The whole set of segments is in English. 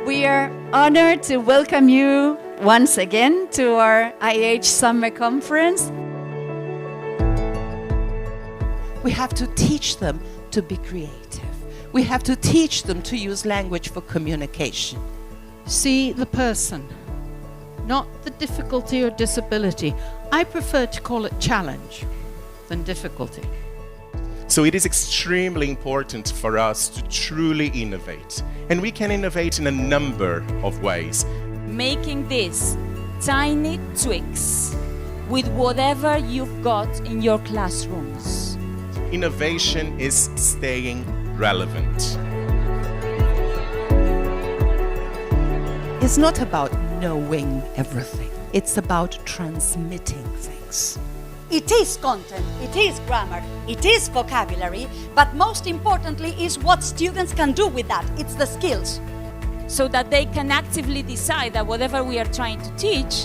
We are honored to welcome you once again to our IH Summer Conference. We have to teach them to be creative. We have to teach them to use language for communication. See the person, not the difficulty or disability. I prefer to call it challenge than difficulty. So it is extremely important for us to truly innovate. And we can innovate in a number of ways. Making these tiny tweaks with whatever you've got in your classrooms. Innovation is staying relevant. It's not about knowing everything. It's about transmitting things. It is content, it is grammar, it is vocabulary, but most importantly is what students can do with that. It's the skills. So that they can actively decide that whatever we are trying to teach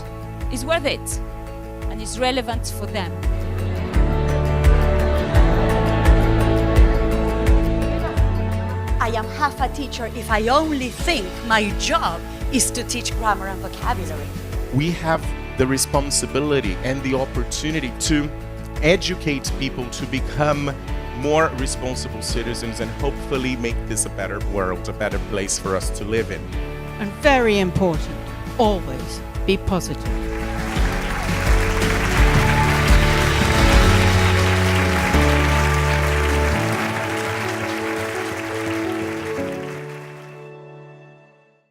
is worth it and is relevant for them. I am half a teacher if I only think my job is to teach grammar and vocabulary. We have the responsibility and the opportunity to educate people to become more responsible citizens and hopefully make this a better world, a better place for us to live in. And very important, always be positive.